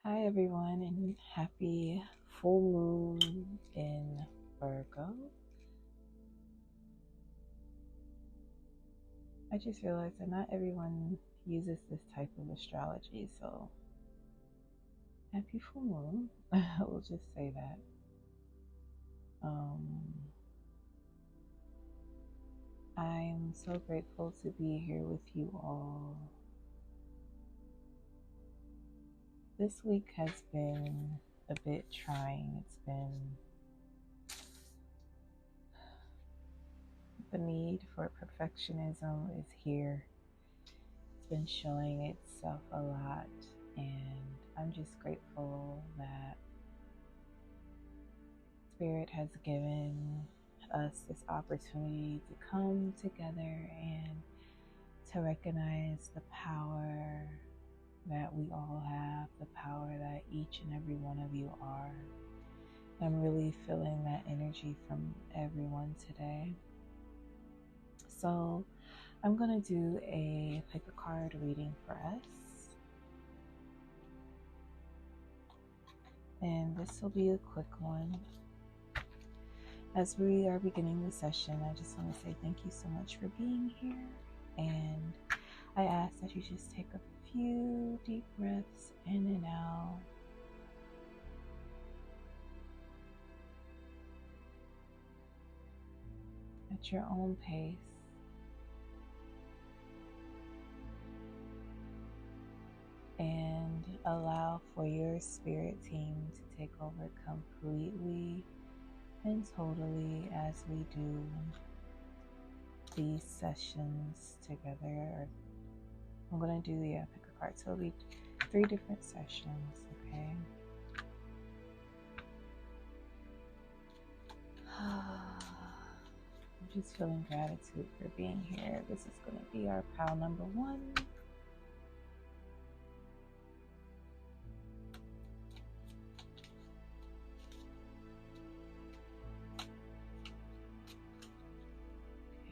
Hi everyone, and happy full moon in Virgo. I just realized that not everyone uses this type of astrology, so happy full moon. We'll just say that. I'm so grateful to be here with you all. This week has been a bit trying. The need for perfectionism is here. It's been showing itself a lot, and I'm just grateful that Spirit has given us this opportunity to come together and to recognize the power that we all have, the power that each and every one of you are. I'm really feeling that energy from everyone today. So I'm going to do a pick a card reading for us. And this will be a quick one. As we are beginning the session, I just want to say thank you so much for being here. And I ask that you just take a few deep breaths in and out. At your own pace. And allow for your spirit team to take over completely and totally as we do these sessions together. I'm going to do the pick a card. So it'll be 3 different sessions, okay? I'm just feeling gratitude for being here. This is going to be our pile number 1.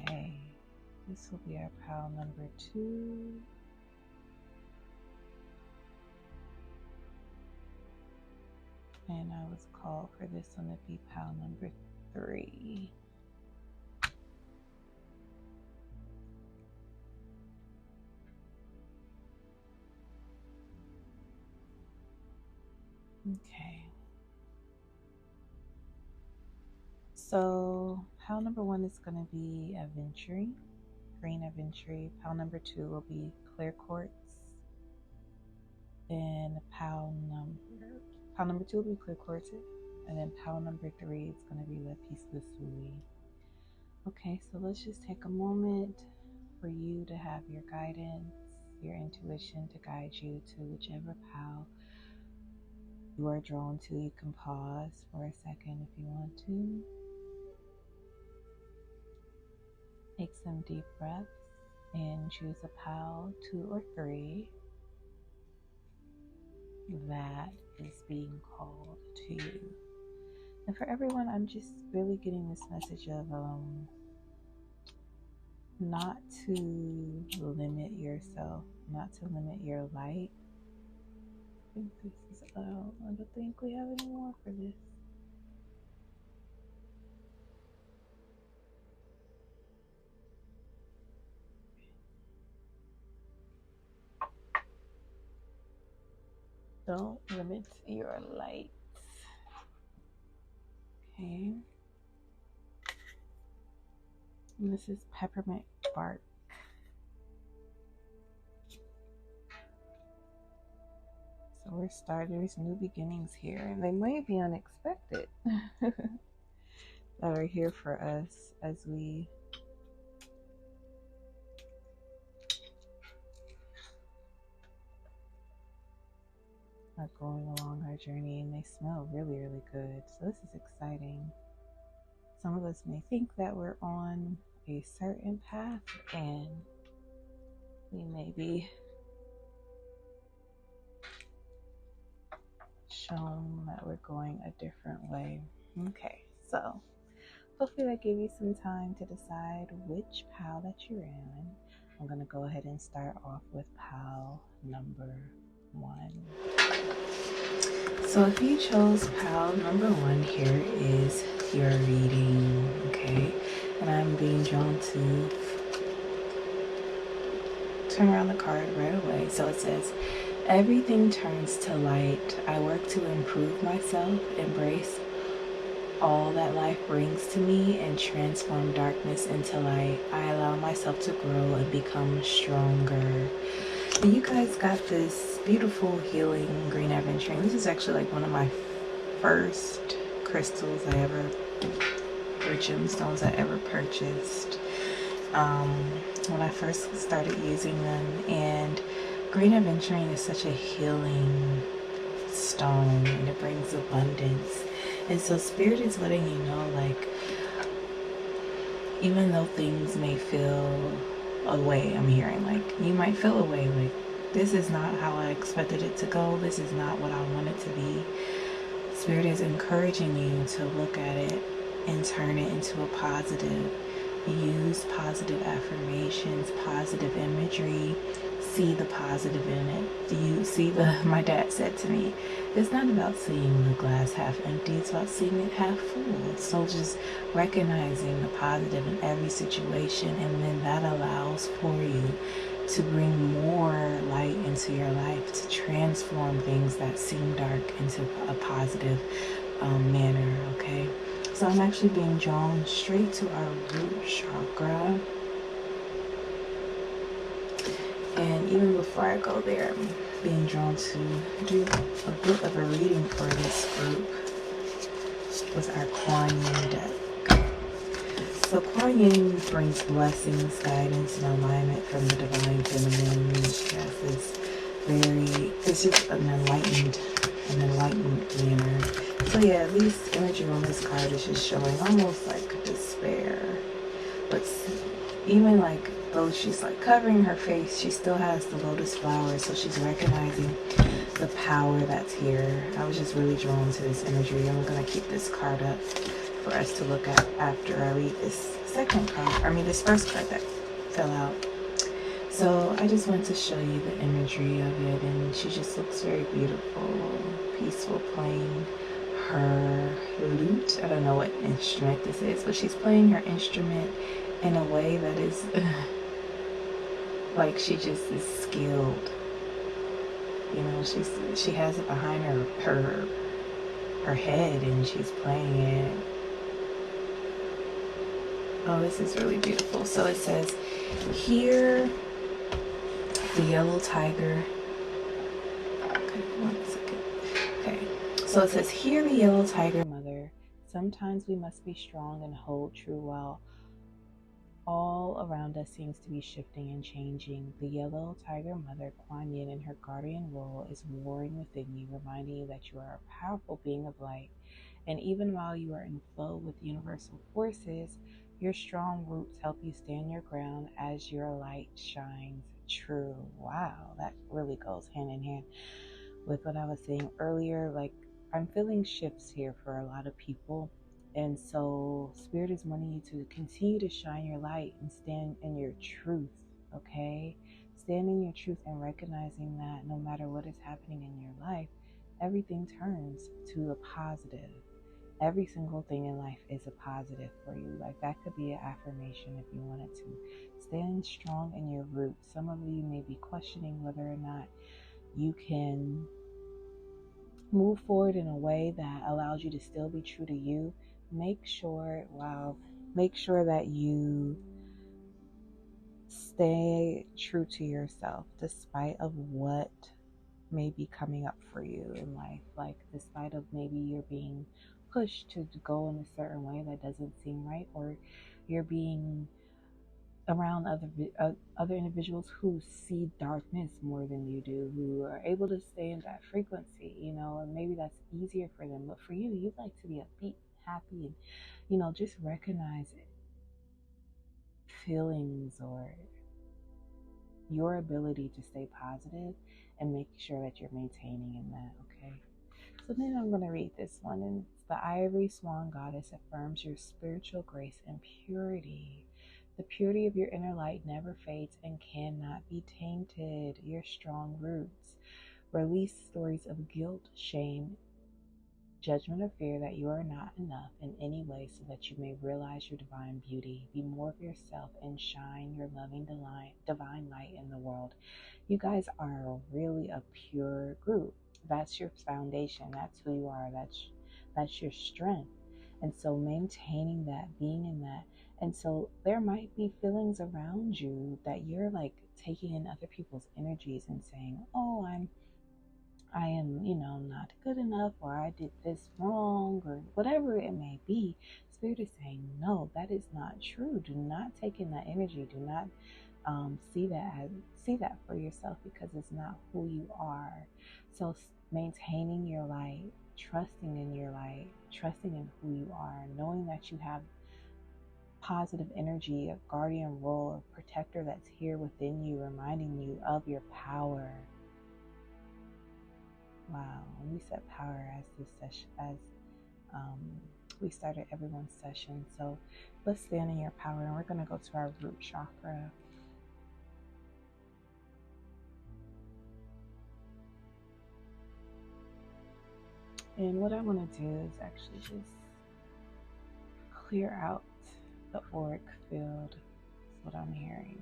Okay, this will be our pile number 2. And I was called for this one to be pile number 3. Okay. So pile number 1 is going to be Aventurine, green Aventurine. Pile number 2 will be clear quartz. Then pile number 2 will be clear quartz. And then pile number 3 is going to be lapis lazuli. Okay, so let's just take a moment for you to have your guidance, your intuition to guide you to whichever pile you are drawn to. You can pause for a second if you want to. Take some deep breaths and choose a pile 2 or 3 that is being called to you. And for everyone, I'm just really getting this message of not to limit yourself, not to limit your light. I think this is out. I don't think we have any more for this. Don't limit your light. Okay. And this is peppermint bark. So we're starting, there's new beginnings here, and they might be unexpected that are here for us as we are going along our journey, and they smell really, really good. So this is exciting. Some of us may think that we're on a certain path, and we may be shown that we're going a different way. Okay, so hopefully that gave you some time to decide which pile that you're in. I'm going to go ahead and start off with pile number 1. So if you chose pile number 1, here is your reading, okay? And I'm being drawn to turn around the card right away. So it says, everything turns to light. I work to improve myself, embrace all that life brings to me, and transform darkness into light. I allow myself to grow and become stronger. And you guys got this beautiful healing green aventurine. This is actually like one of my first crystals I ever, or gemstones I ever purchased. When I first started using them, and green aventurine is such a healing stone, and it brings abundance. And so spirit is letting you know, like, even though things may feel away, I'm hearing, like, you might feel away, like, this is not how I expected it to go, this is not what I want it to be. Spirit is encouraging you to look at it and turn it into a positive. Use positive affirmations, positive imagery, see the positive in it. Do you see my dad said to me, it's not about seeing the glass half empty, it's about seeing it half full. So just recognizing the positive in every situation, and then that allows for you to bring more light into your life, to transform things that seem dark into a positive manner, okay? So I'm actually being drawn straight to our root chakra. And even before I go there, I'm being drawn to do a bit of a reading for this group with our Kuan Yin deck. So Kuan Yin brings blessings, guidance, and alignment from the divine feminine. She has this it's just an enlightened manner. So yeah, at least imagery on this card is just showing almost like despair. But even like though she's like covering her face, she still has the lotus flowers, so she's recognizing the power that's here. I was just really drawn to this imagery. I'm gonna keep this card up for us to look at after I read this this first card that fell out. So I just want to show you the imagery of it, and she just looks very beautiful, peaceful, playing her lute. I don't know what instrument this is, but she's playing her instrument in a way that is like she just is skilled. You know, she has it behind her head, and she's playing it. Oh, this is really beautiful. So it says, here the yellow tiger. Okay, 1 second. Okay, so it says, here the yellow tiger mother. Sometimes we must be strong and hold true while all around us seems to be shifting and changing. The yellow tiger mother, Kuan Yin, in her guardian role is warring within you, reminding you that you are a powerful being of light. And even while you are in flow with universal forces, your strong roots help you stand your ground as your light shines true. Wow, that really goes hand in hand with what I was saying earlier. Like, I'm feeling shifts here for a lot of people. And so Spirit is wanting you to continue to shine your light and stand in your truth, okay? Stand in your truth and recognizing that no matter what is happening in your life, everything turns to a positive. Every single thing in life is a positive for you. Like, that could be an affirmation if you wanted to. Stand strong in your roots. Some of you may be questioning whether or not you can move forward in a way that allows you to still be true to you. Make sure that you stay true to yourself despite of what may be coming up for you in life. Like, despite of maybe you're being pushed to go in a certain way that doesn't seem right, or you're being around other individuals who see darkness more than you do, who are able to stay in that frequency, and maybe that's easier for them. But for you, you'd like to be upbeat, happy, and just recognize it. Feelings or your ability to stay positive and make sure that you're maintaining in that, okay? So then I'm going to read this one, and it's the Ivory Swan Goddess affirms your spiritual grace and purity. The purity of your inner light never fades and cannot be tainted. Your strong roots release stories of guilt, shame, judgment or fear that you are not enough in any way so that you may realize your divine beauty. Be more of yourself and shine your loving divine light in the world. You guys are really a pure group. That's your foundation. That's who you are. That's your strength. And so maintaining that, being in that. And so there might be feelings around you that you're like taking in other people's energies and saying, oh, I am, not good enough, or I did this wrong, or whatever it may be. Spirit is saying, no, that is not true. Do not take in that energy. Do not see that for yourself, because it's not who you are. So maintaining your light, trusting in your light, trusting in who you are, knowing that you have positive energy, a guardian role, a protector that's here within you, reminding you of your power. Wow, and we set power as this session, as we started everyone's session. So let's stand in your power, and we're going to go to our root chakra. And what I want to do is actually just clear out the auric field. That's what I'm hearing.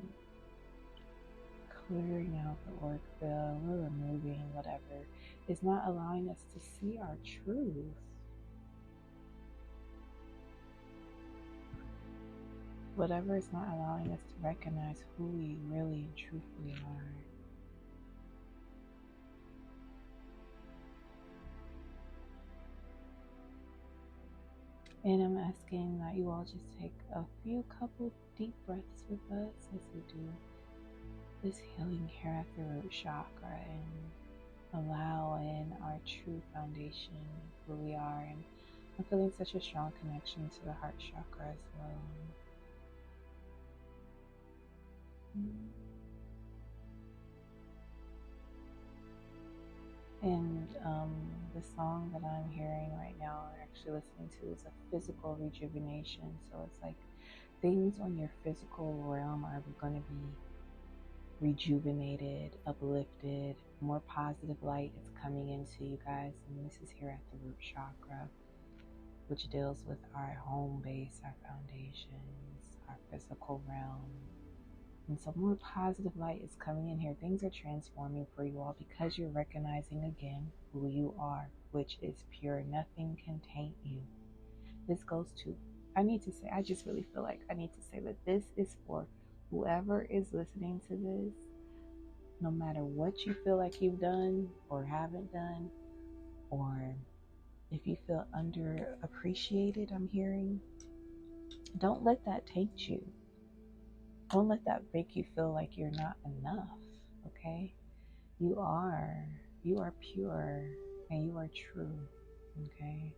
Clearing out the auric field. We're removing whatever is not allowing us to see our truth. Whatever is not allowing us to recognize who we really and truthfully are. And I'm asking that you all just take a couple deep breaths with us as we do this healing here at the root chakra, and allow in our true foundation, who we are. And I'm feeling such a strong connection to the heart chakra as well. And the song that I'm hearing right now, or actually listening to, is a physical rejuvenation. So it's like things on your physical realm are going to be rejuvenated, uplifted, more positive light is coming into you guys. And this is here at the root chakra, which deals with our home base, our foundations, our physical realm. And so more positive light is coming in here. Things are transforming for you all because you're recognizing again who you are, which is pure. Nothing can taint you. This goes to, I just really feel like I need to say that this is for whoever is listening to this, no matter what you feel like you've done or haven't done, or if you feel underappreciated, I'm hearing, don't let that taint you. Don't let that make you feel like you're not enough, okay? You are pure and you are true, okay?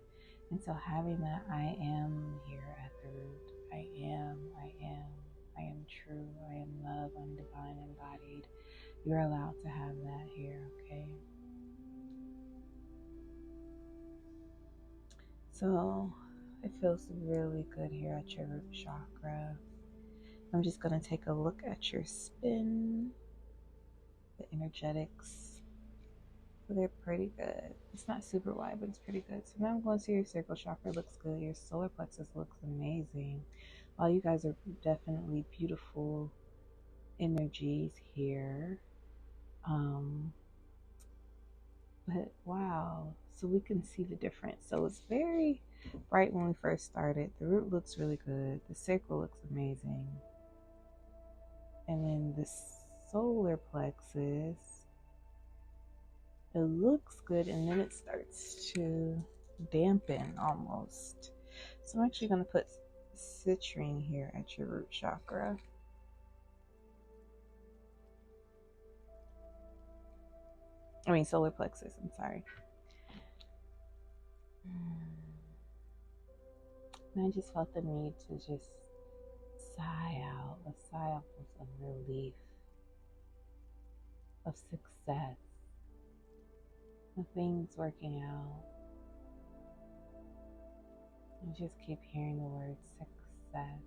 And so having that I am here at the root, I am true, I am love, I'm divine embodied. You're allowed to have that here, okay? So it feels really good here at your root chakra. I'm just going to take a look at your spin, the energetics. So they're pretty good. It's not super wide, but it's pretty good. So now I'm going to see your sacral chakra. Looks good. Your solar plexus looks amazing. All you guys are definitely beautiful energies here. But wow, so we can see the difference. So it's very bright when we first started. The root looks really good. The sacral looks amazing. And then the solar plexus, it looks good, and then it starts to dampen almost. So I'm actually going to put citrine here at your root chakra. I mean solar plexus, I'm sorry. And I just felt the need to just sigh out, a sigh of relief, of success, of things working out. I just keep hearing the word success.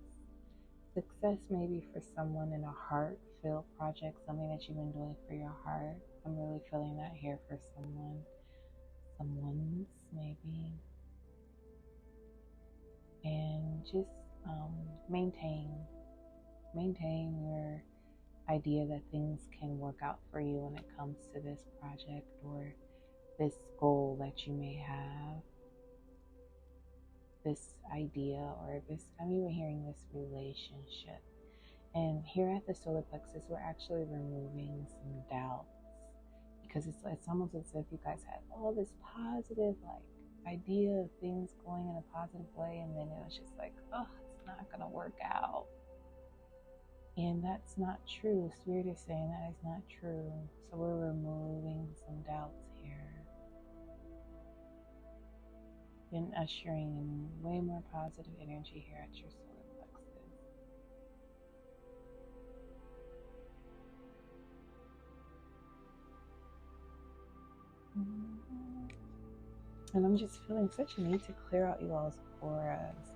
Success maybe for someone in a heart-filled project, something that you've been doing for your heart. I'm really feeling that here for someone's maybe. being. And just maintain your idea that things can work out for you when it comes to this project or this goal that you may have, this idea, or this, I'm even hearing this relationship. And here at the solar plexus, we're actually removing some doubts, because it's almost as if you guys had all this positive idea of things going in a positive way, and then it was just like, oh, it's not gonna work out. And that's not true. Spirit is saying that is not true. So we're removing some doubts here and ushering in way more positive energy here at your solar plexus. And I'm just feeling such a need to clear out you all's auras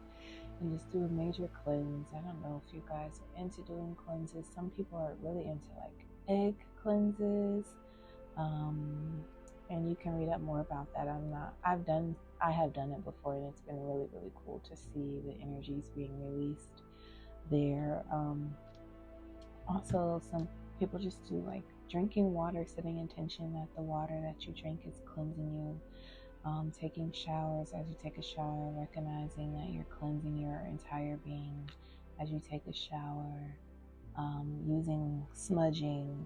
and just do a major cleanse. I don't know if you guys are into doing cleanses. Some people are really into egg cleanses. And you can read up more about that. I have done it before, and it's been really, really cool to see the energies being released there. Also, some people just do drinking water, setting intention that the water that you drink is cleansing you. Taking showers, as you take a shower, recognizing that you're cleansing your entire being as you take a shower. Using smudging,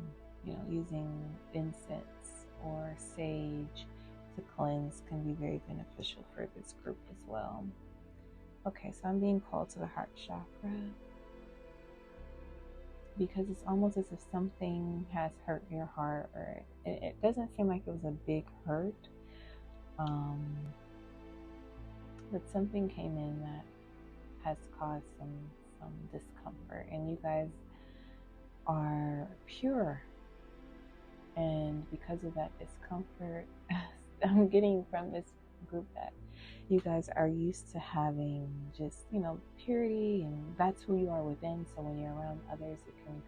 using incense or sage to cleanse can be very beneficial for this group as well. Okay, so I'm being called to the heart chakra because it's almost as if something has hurt your heart, or it doesn't seem like it was a big hurt. But something came in that has caused some discomfort, and you guys are pure, and because of that discomfort, I'm getting from this group that you guys are used to having just purity, and that's who you are within. So when you're around others, it can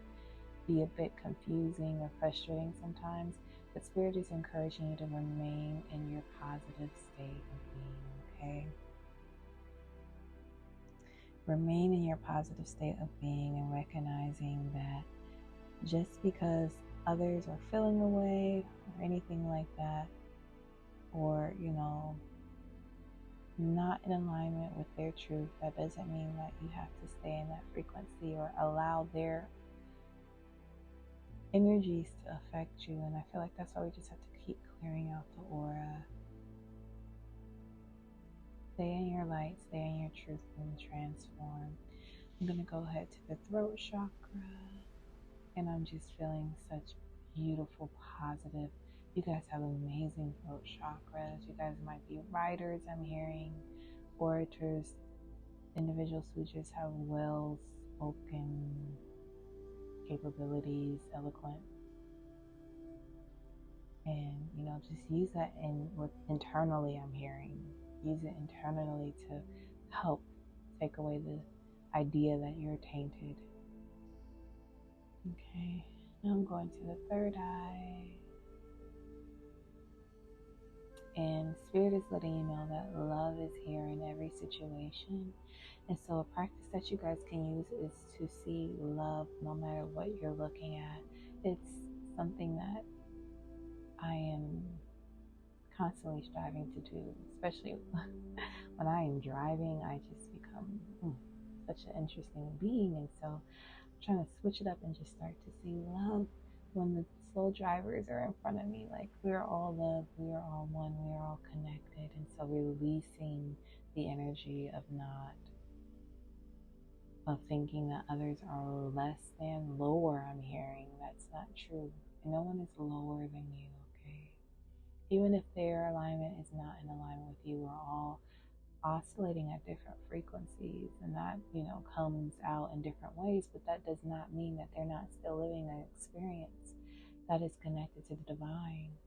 be a bit confusing or frustrating sometimes. But Spirit is encouraging you to remain in your positive state of being, okay? Remain in your positive state of being and recognizing that just because others are feeling away or anything like that, or, not in alignment with their truth, that doesn't mean that you have to stay in that frequency or allow their energies to affect you. And I feel like that's why we just have to keep clearing out the aura. Stay in your light, stay in your truth, and transform. I'm going to go ahead to the throat chakra, and I'm just feeling such beautiful, positive. You guys have amazing throat chakras. You guys might be writers, I'm hearing, orators, individuals who just have well-spoken capabilities, eloquent. And, just use that internally, I'm hearing. Use it internally to help take away the idea that you're tainted. Okay, now I'm going to the third eye. And Spirit is letting you know that love is here in every situation. And so a practice that you guys can use is to see love no matter what you're looking at. It's something that I am constantly striving to do, especially when I am driving. I just become such an interesting being. And so I'm trying to switch it up and just start to see love when the slow drivers are in front of me. We are all love, we are all one, we are all connected. And so releasing the energy of thinking that others are less than, lower, I'm hearing. That's not true. No one is lower than you, okay? Even if their alignment is not in alignment with you, we're all oscillating at different frequencies, and that, comes out in different ways, but that does not mean that they're not still living an experience that is connected to the divine.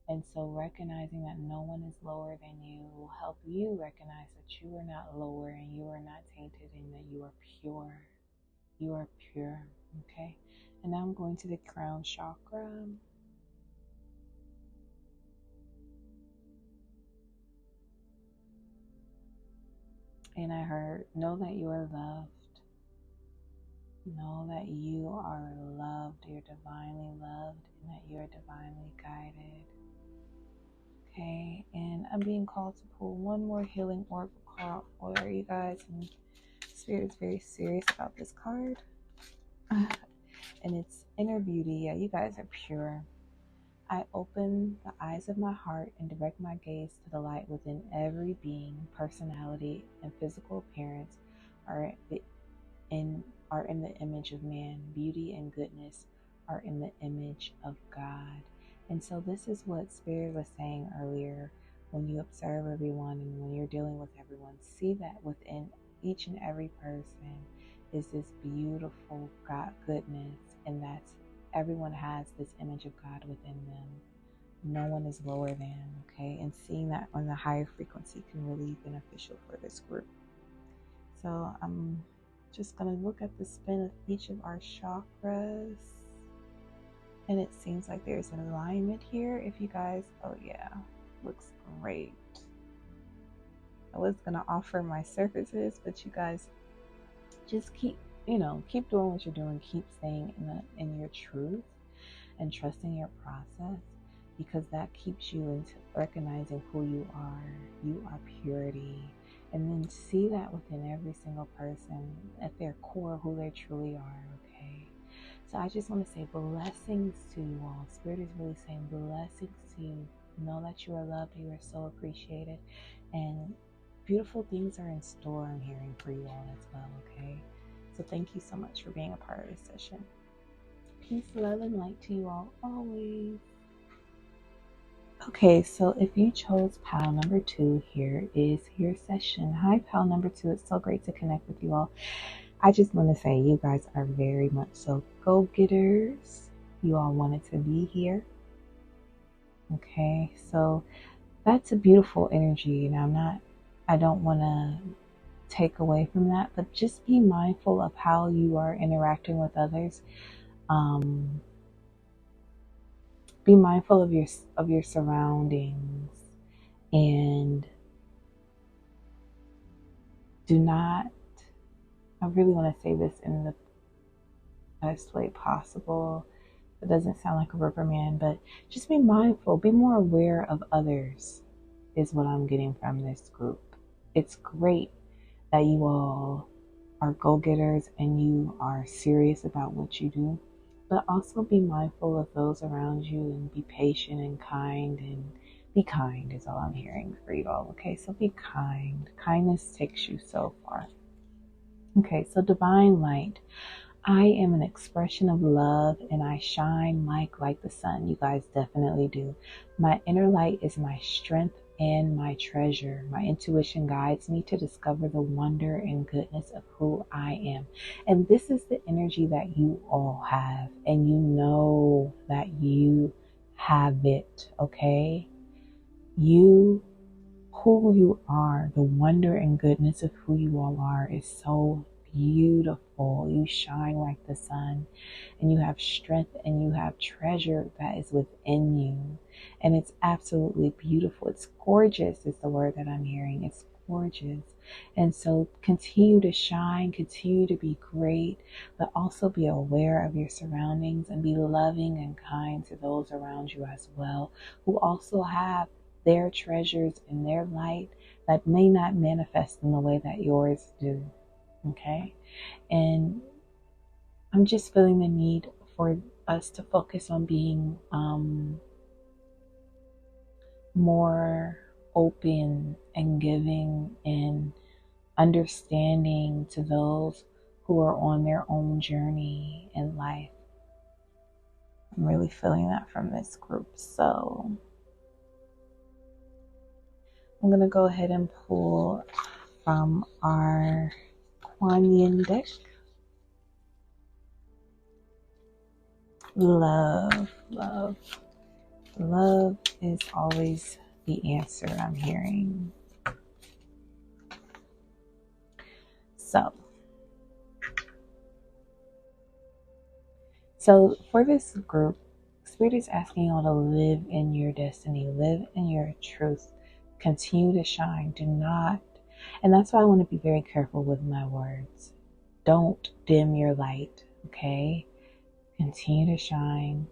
And so recognizing that no one is lower than you will help you recognize that you are not lower and you are not tainted, and that you are pure. You are pure, okay? And now I'm going to the crown chakra. And I heard, know that you are loved. Know that you are loved, you're divinely loved, and that you are divinely guided. Okay, and I'm being called to pull one more healing oracle card for you guys. And Spirit is very serious about this card. And it's inner beauty. Yeah, you guys are pure. I open the eyes of my heart and direct my gaze to the light within every being. Personality and physical appearance are in the image of man. Beauty and goodness are in the image of God. And so this is what Spirit was saying earlier. When you observe everyone and when you're dealing with everyone, see that within each and every person is this beautiful God goodness, and that's everyone has this image of God within them. No one is lower than, okay? And seeing that on the higher frequency can really be beneficial for this group. So I'm just going to look at the spin of each of our chakras. And it seems like there's an alignment here. If you guys, oh yeah, looks great. I was going to offer my services, but you guys just keep doing what you're doing. Keep staying in your truth and trusting your process, because that keeps you into recognizing who you are. You are purity. And then see that within every single person at their core, who they truly are, okay? So I just want to say blessings to you all. Spirit is really saying blessings to you. Know that you are loved, you are so appreciated, and beautiful things are in store, I'm hearing, for you all as well, okay? So thank you so much for being a part of this session. Peace, love, and light to you all always. Okay, so if you chose pile number 2, here is your session. Hi, pile number 2. It's so great to connect with you all. I just want to say you guys are very much so go-getters. You all wanted to be here. Okay, so that's a beautiful energy, and I don't want to take away from that, but just be mindful of how you are interacting with others. Be mindful of your surroundings, and do not, I really want to say this in the best way possible. It doesn't sound like a reprimand, but just be mindful, be more aware of others is what I'm getting from this group. It's great that you all are go-getters and you are serious about what you do, but also be mindful of those around you and be patient and kind, and be kind is all I'm hearing for you all, okay? So be kind. Kindness takes you so far. Okay, so divine light. I am an expression of love, and I shine like the sun. You guys definitely do. My inner light is my strength and my treasure. My intuition guides me to discover the wonder and goodness of who I am. And this is the energy that you all have, and you know that you have it, okay? Who you are, the wonder and goodness of who you all are is so beautiful. You shine like the sun, and you have strength and you have treasure that is within you, and it's absolutely beautiful. It's gorgeous is the word that I'm hearing. It's gorgeous. And so continue to shine, continue to be great, but also be aware of your surroundings and be loving and kind to those around you as well, who also have their treasures in their light that may not manifest in the way that yours do. Okay? And I'm just feeling the need for us to focus on being more open and giving and understanding to those who are on their own journey in life. I'm really feeling that from this group. So I'm going to go ahead and pull from our Kuan Yin deck. Love, love, love is always the answer, I'm hearing. So for this group, Spirit is asking you all to live in your destiny, live in your truth, continue to shine. Do not And that's why I want to be very careful with my words. Don't dim your light, okay? Continue to shine.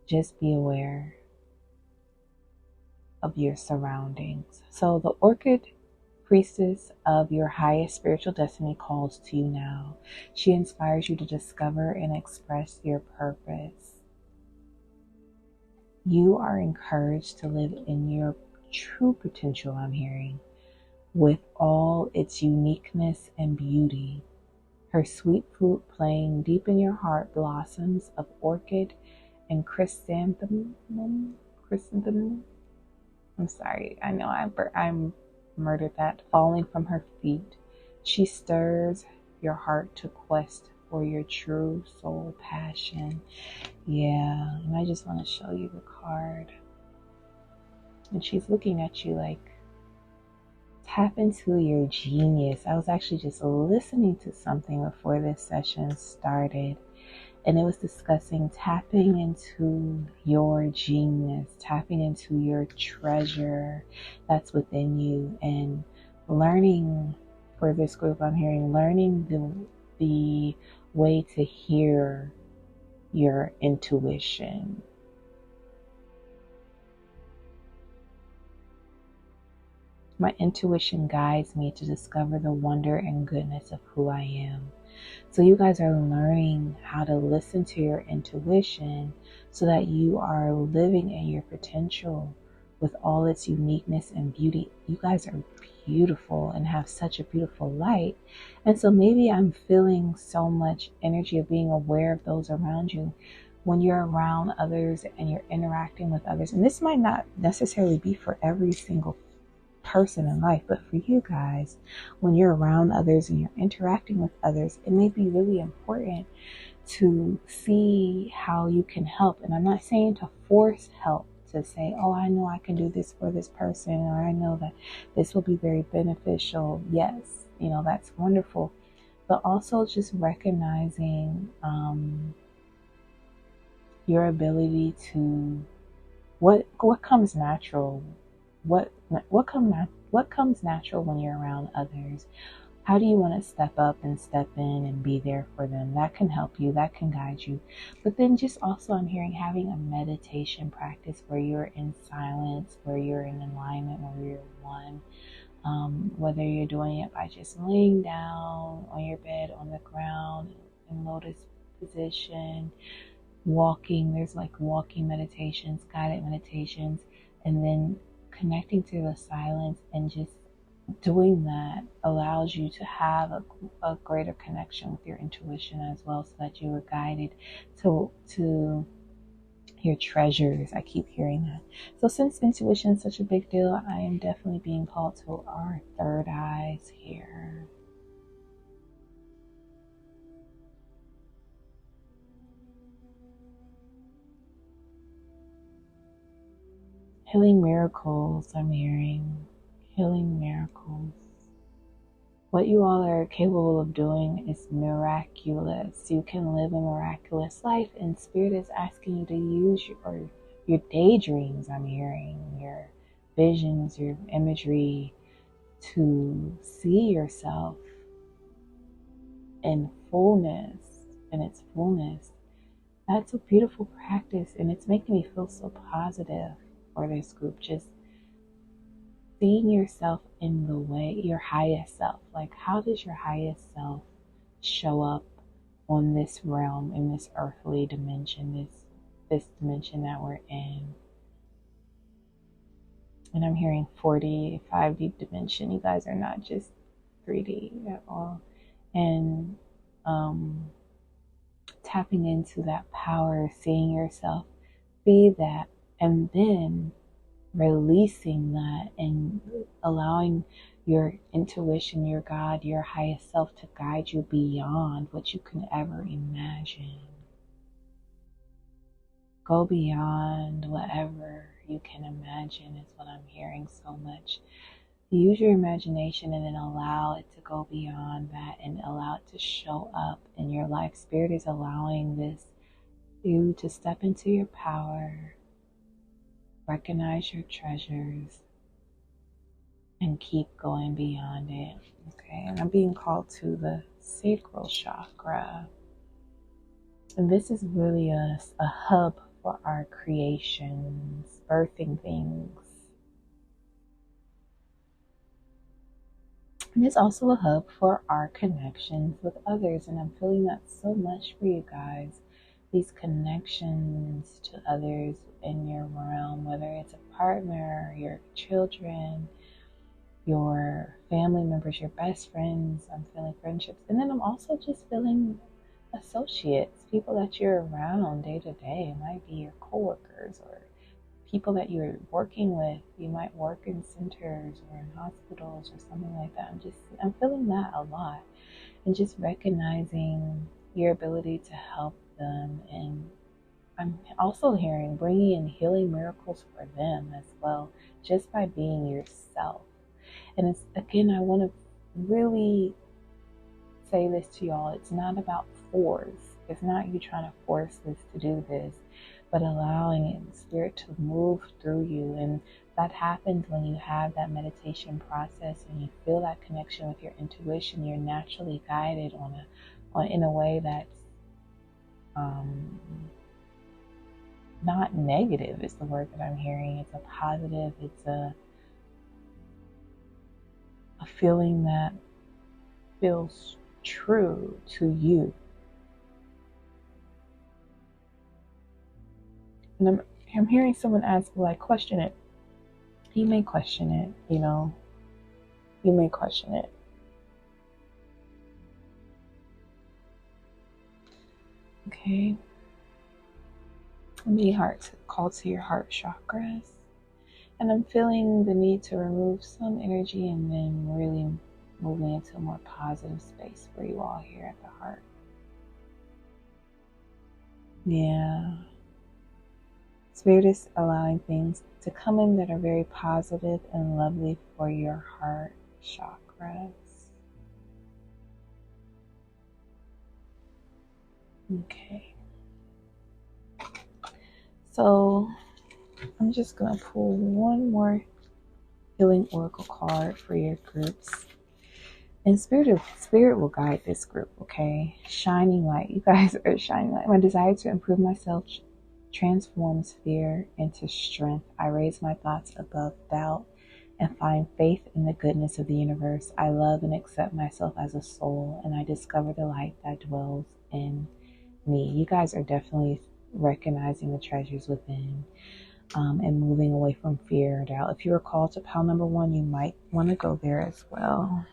Just be aware of your surroundings. So the orchid priestess of your highest spiritual destiny calls to you now. She inspires you to discover and express your purpose. You are encouraged to live in your true potential, I'm hearing, with all its uniqueness and beauty. Her sweet flute playing deep in your heart, blossoms of orchid and chrysanthemum. I'm sorry, I know I murdered that. Falling from her feet, she stirs your heart to quest for your true soul passion. Yeah, and I just want to show you the card. And she's looking at you like, tap into your genius. I was actually just listening to something before this session started, and it was discussing tapping into your genius, tapping into your treasure that's within you, and learning, for this group I'm hearing, learning the way to hear your intuition. My intuition guides me to discover the wonder and goodness of who I am. So you guys are learning how to listen to your intuition so that you are living in your potential with all its uniqueness and beauty. You guys are beautiful and have such a beautiful light. And so maybe I'm feeling so much energy of being aware of those around you. When you're around others and you're interacting with others, and this might not necessarily be for every single person in life, but for you guys, when you're around others and you're interacting with others, it may be really important to see how you can help. And I'm not saying to force help, to say, oh, I know I can do this for this person, or I know that this will be very beneficial. Yes, that's wonderful. But also just recognizing your ability to what comes natural. What comes natural when you're around others? How do you want to step up and step in and be there for them? That can help you, that can guide you. But then just also I'm hearing having a meditation practice where you're in silence, where you're in alignment, where you're one. Whether you're doing it by just laying down on your bed, on the ground, in lotus position, walking. There's like walking meditations, guided meditations, and then connecting to the silence, and just doing that allows you to have a greater connection with your intuition as well, so that you are guided to your treasures. I keep hearing that. So since intuition is such a big deal, I am definitely being called to our third eyes here. Healing miracles, I'm hearing. Healing miracles. What you all are capable of doing is miraculous. You can live a miraculous life, and Spirit is asking you to use your daydreams, I'm hearing, your visions, your imagery, to see yourself in its fullness. That's a beautiful practice, and it's making me feel so positive for this group. Just seeing yourself in the way, your highest self. Like, how does your highest self show up on this realm, in this earthly dimension, this dimension that we're in? And I'm hearing 4D, 5D dimension. You guys are not just 3D at all. And tapping into that power, seeing yourself be that, and then releasing that and allowing your intuition, your God, your highest self to guide you beyond what you can ever imagine. Go beyond whatever you can imagine is what I'm hearing so much. Use your imagination and then allow it to go beyond that and allow it to show up in your life. Spirit is allowing you to step into your power, recognize your treasures, and keep going beyond it. Okay, and I'm being called to the sacral chakra. And this is really a hub for our creations, birthing things. And it's also a hub for our connections with others. And I'm feeling that so much for you guys. These connections to others in your realm, whether it's a partner, your children, your family members, your best friends. I'm feeling friendships. And then I'm also just feeling associates, people that you're around day to day. It might be your coworkers or people that you're working with. You might work in centers or in hospitals or something like that. I'm feeling that a lot, and just recognizing your ability to help them. And I'm also hearing bringing in healing miracles for them as well, just by being yourself. And it's, again, I want to really say this to y'all. It's not about force. It's not you trying to force this to do this, but allowing Spirit to move through you. And that happens when you have that meditation process and you feel that connection with your intuition. You're naturally guided in a way that's not negative is the word that I'm hearing. It's a positive. It's a feeling that feels true to you. And I'm hearing someone ask, will I question it? You may question it, you may question it. Okay. Be called to your heart chakras. And I'm feeling the need to remove some energy and then really moving into a more positive space for you all here at the heart. Yeah. Spirit is allowing things to come in that are very positive and lovely for your heart chakras. Okay. So I'm just going to pull one more healing oracle card for your groups. And spirit will guide this group, okay? Shining light. You guys are shining light. My desire to improve myself transforms fear into strength. I raise my thoughts above doubt and find faith in the goodness of the universe. I love and accept myself as a soul, and I discover the light that dwells in me. You guys are definitely recognizing the treasures within. And moving away from fear or doubt. If you were called to pile number 1, you might want to go there as well,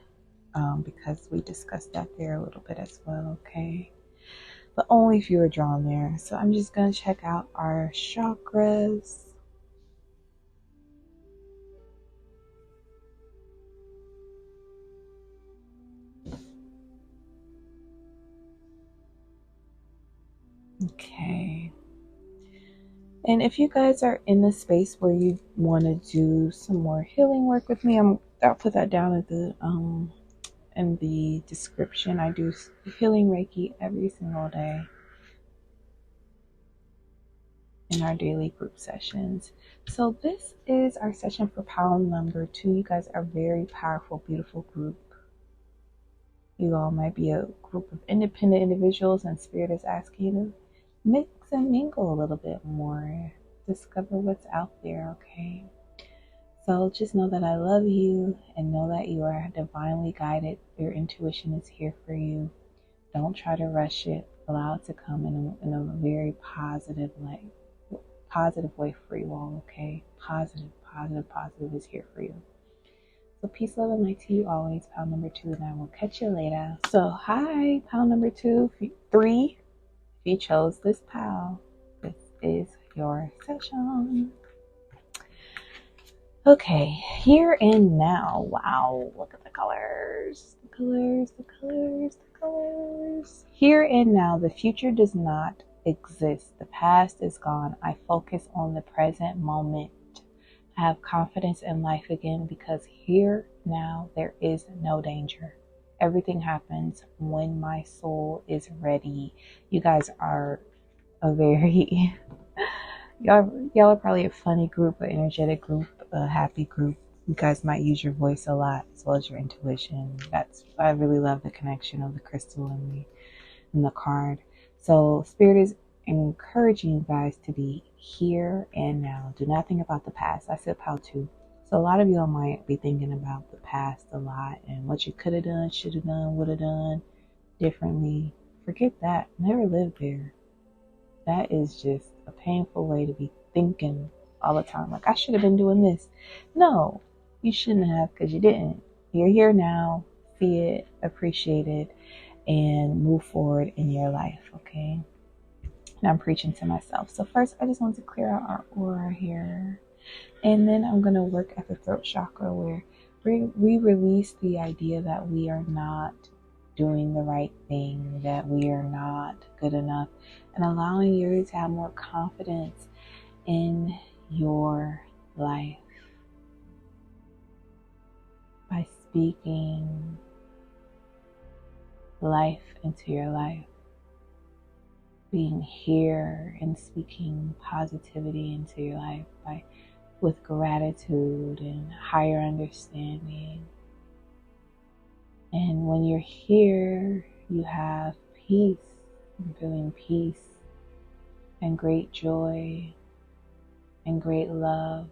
because we discussed that there a little bit as well, okay? But only if you were drawn there. So I'm just going to check out our chakras. Okay. And if you guys are in the space where you want to do some more healing work with me, I'll put that down at the in the description. I do healing Reiki every single day in our daily group sessions. So this is our session for pile number 2. You guys are a very powerful, beautiful group. You all might be a group of independent individuals, and Spirit is asking you to mix and mingle a little bit more. Discover what's out there, okay? So just know that I love you and know that you are divinely guided. Your intuition is here for you. Don't try to rush it. Allow it to come in a very positive way for you all, okay? Positive is here for you. So peace, love, and light to you always, pile number 2, and I will catch you later. So hi, pile number 2, 3. If you chose this pile, this is your session. Okay, here and now. Wow, look at the colors. The colors, the colors, the colors. Here and now, the future does not exist. The past is gone. I focus on the present moment. I have confidence in life again because here now there is no danger. Everything happens when my soul is ready. You guys are a very y'all are probably a funny group, an energetic group, a happy group, You guys might use your voice a lot as well as your intuition. I really love the connection of the crystal and the card. So Spirit is encouraging you guys to be here and now. Do not think about the past. I said how to. So a lot of y'all might be thinking about the past a lot and what you could have done, should have done, would have done differently. Forget that. Never lived there. That is just a painful way to be thinking all the time. Like, I should have been doing this. No, you shouldn't have, because you didn't. You're here now. See it, appreciate it, and move forward in your life, okay? And I'm preaching to myself. So first, I just want to clear out our aura here. And then I'm going to work at the throat chakra where we release the idea that we are not doing the right thing, that we are not good enough, and allowing you to have more confidence in your life by speaking life into your life, being here and speaking positivity into your life with gratitude and higher understanding. And when you're here, you have peace. I'm feeling peace and great joy and great love.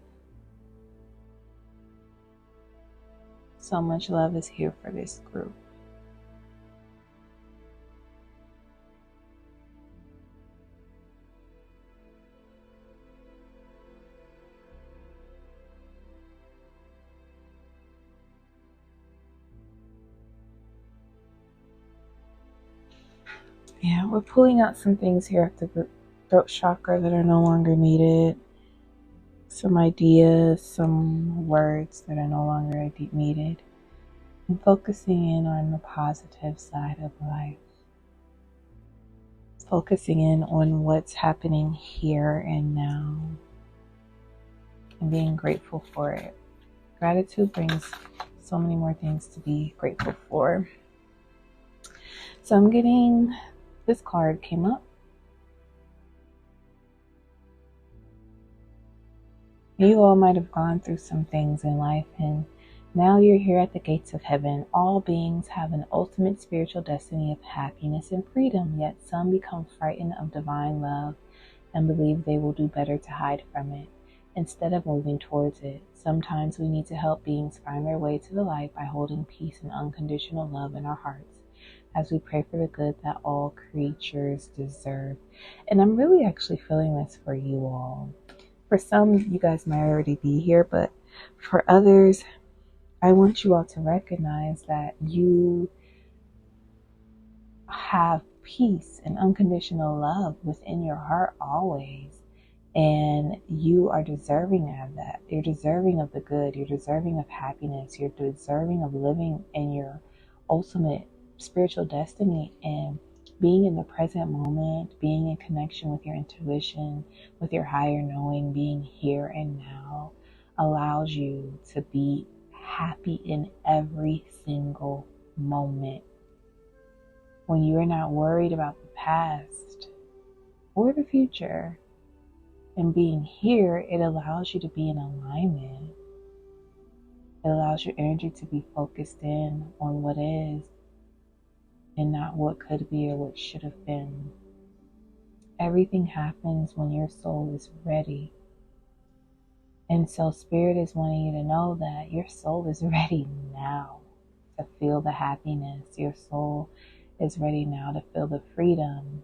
So much love is here for this group. Yeah, we're pulling out some things here at the throat chakra that are no longer needed. Some ideas, some words that are no longer needed. And focusing in on the positive side of life. Focusing in on what's happening here and now. And being grateful for it. Gratitude brings so many more things to be grateful for. So I'm getting, this card came up. You all might have gone through some things in life, and now you're here at the gates of heaven. All beings have an ultimate spiritual destiny of happiness and freedom, yet some become frightened of divine love and believe they will do better to hide from it instead of moving towards it. Sometimes we need to help beings find their way to the light by holding peace and unconditional love in our hearts as we pray for the good that all creatures deserve. And I'm really actually feeling this for you all. For some, you guys might already be here, but for others, I want you all to recognize that you have peace and unconditional love within your heart always. And you are deserving of that. You're deserving of the good. You're deserving of happiness. You're deserving of living in your ultimate spiritual destiny and being in the present moment, being in connection with your intuition, with your higher knowing, being here and now allows you to be happy in every single moment. When you're not worried about the past or the future, and being here, it allows you to be in alignment. It allows your energy to be focused in on what is and not what could be or what should have been. Everything happens when your soul is ready. And so Spirit is wanting you to know that your soul is ready now to feel the happiness. Your soul is ready now to feel the freedom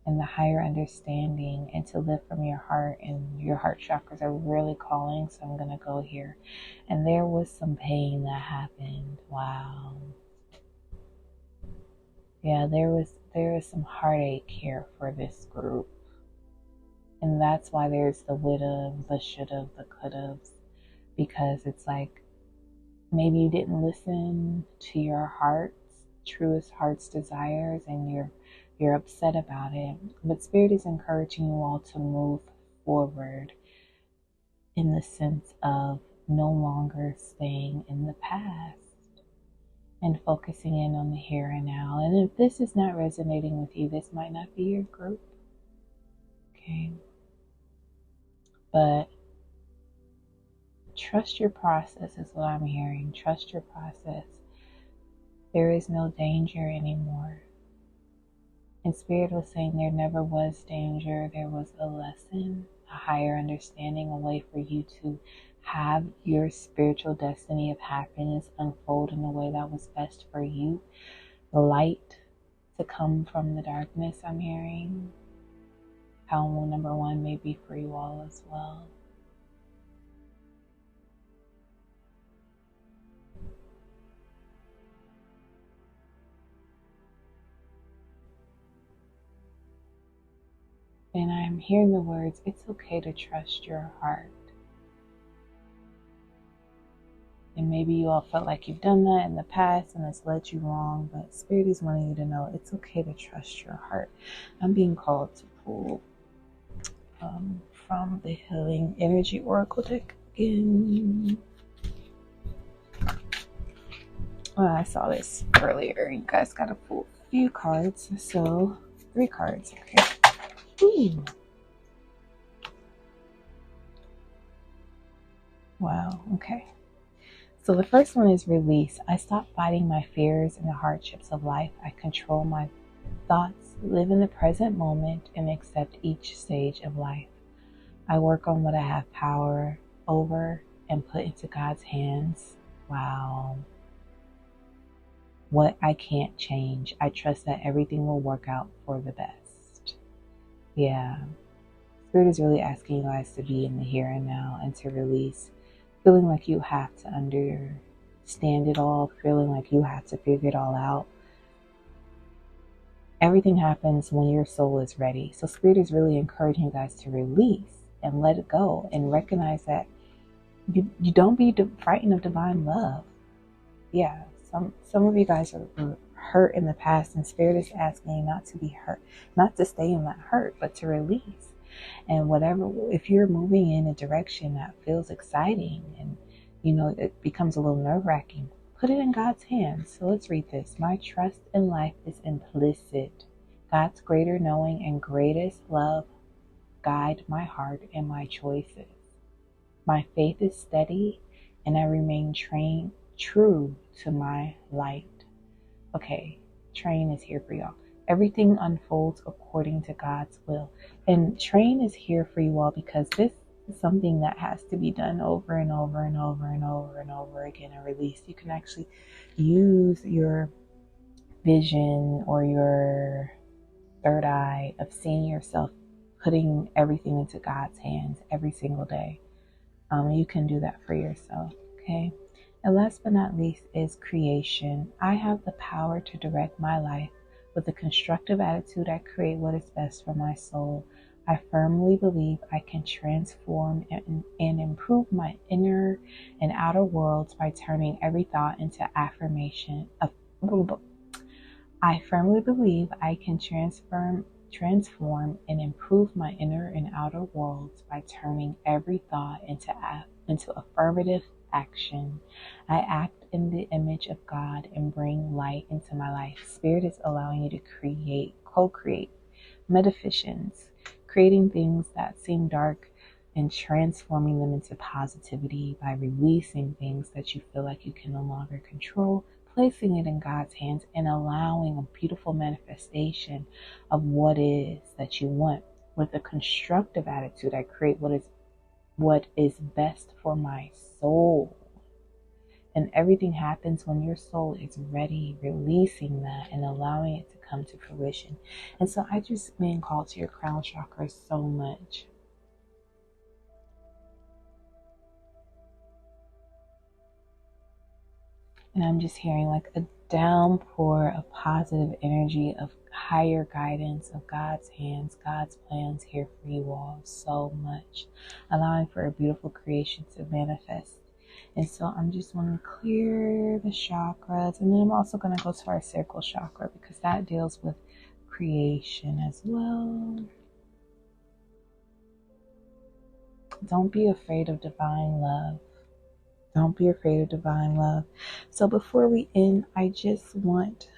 and the higher understanding and to live from your heart. And your heart chakras are really calling, so I'm going to go here. And there was some pain that happened. Wow. Yeah, there is some heartache here for this group. And that's why there's the would've, the should've, the could've, because it's like maybe you didn't listen to your truest heart's desires, and you're upset about it. But Spirit is encouraging you all to move forward in the sense of no longer staying in the past and focusing in on the here and now. And if this is not resonating with you, this might not be your group. Okay. But Trust your process is what I'm hearing. Trust your process. There is no danger anymore. And Spirit was saying there never was danger. There was a lesson, a higher understanding, a way for you to have your spiritual destiny of happiness unfold in a way that was best for you. The light to come from the darkness, I'm hearing. Power number 1 may be for you all as well. And I'm hearing the words, it's okay to trust your heart. And maybe you all felt like you've done that in the past and it's led you wrong, but Spirit is wanting you to know it's okay to trust your heart. I'm being called to pull from the Healing Energy Oracle deck again. Well, I saw this earlier. You guys got to pull a few cards. So 3 cards. Okay. Ooh. Wow. Okay. So the first one is release. I stop fighting my fears and the hardships of life. I control my thoughts, live in the present moment, and accept each stage of life. I work on what I have power over and put into God's hands. Wow. What I can't change. I trust that everything will work out for the best. Yeah. Spirit is really asking you guys to be in the here and now and to release. Feeling like you have to understand it all, feeling like you have to figure it all out. Everything happens when your soul is ready. So Spirit is really encouraging you guys to release and let it go and recognize that you don't be frightened of divine love. Yeah, some of you guys are hurt in the past, and Spirit is asking you not to be hurt, not to stay in that hurt, but to release. And whatever, if you're moving in a direction that feels exciting and, it becomes a little nerve-wracking, put it in God's hands. So let's read this. My trust in life is implicit. God's greater knowing and greatest love guide my heart and my choices. My faith is steady and I remain true to my light. Okay, train is here for y'all. Everything unfolds according to God's will. And train is here for you all because this is something that has to be done over and over and over and over and over again and released. You can actually use your vision or your third eye of seeing yourself putting everything into God's hands every single day. You can do that for yourself, okay? And last but not least is creation. I have the power to direct my life. With a constructive attitude, I create what is best for my soul. I firmly believe I can transform and improve my inner and outer worlds by turning every thought into affirmation. I firmly believe I can transform and improve my inner and outer worlds by turning every thought into affirmative action. I act in the image of God and bring light into my life. Spirit is allowing you to co-create metaphysics, creating things that seem dark and transforming them into positivity by releasing things that you feel like you can no longer control, placing it in God's hands and allowing a beautiful manifestation of what is that you want. With a constructive attitude, I create what is best for my soul. And everything happens when your soul is ready, releasing that and allowing it to come to fruition. And so I just being called to your crown chakra so much. And I'm just hearing like a downpour of positive energy, of higher guidance, of God's hands, God's plans here for you all so much, allowing for a beautiful creation to manifest. And so I'm just want to clear the chakras, and then I'm also going to go to our sacral chakra because that deals with creation as well. Don't be afraid of divine love. Don't be afraid of divine love. So before we end, I just want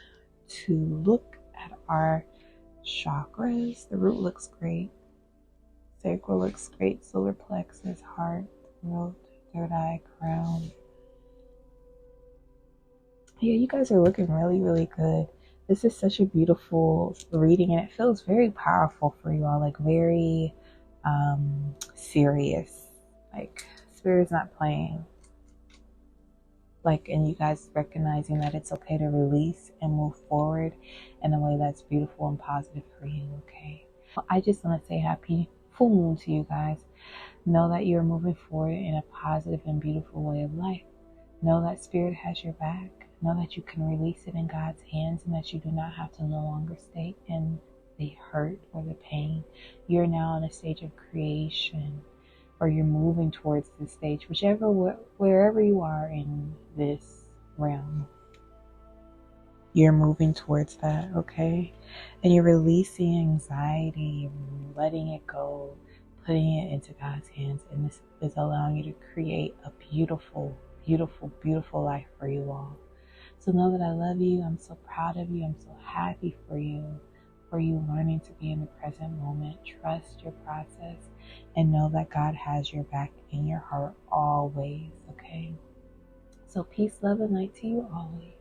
to look at our chakras. The root looks great. Sacral looks great. Solar plexus, heart, throat, third eye, crown. Yeah, you guys are looking really, really good. This is such a beautiful reading, and it feels very powerful for you all, like very serious. Like Spirit's not playing. Like, and you guys recognizing that it's okay to release and move forward in a way that's beautiful and positive for you, okay? I just want to say happy full moon to you guys. Know that you're moving forward in a positive and beautiful way of life. Know that Spirit has your back. Know that you can release it in God's hands and that you do not have to no longer stay in the hurt or the pain. You're now in a stage of creation, or you're moving towards this stage, wherever you are in this realm. You're moving towards that, okay? And you're releasing anxiety, letting it go, putting it into God's hands, and this is allowing you to create a beautiful, beautiful, beautiful life for you all. So know that I love you. I'm so proud of you. I'm so happy for you learning to be in the present moment. Trust your process and know that God has your back in your heart always, okay? So peace, love, and light to you always.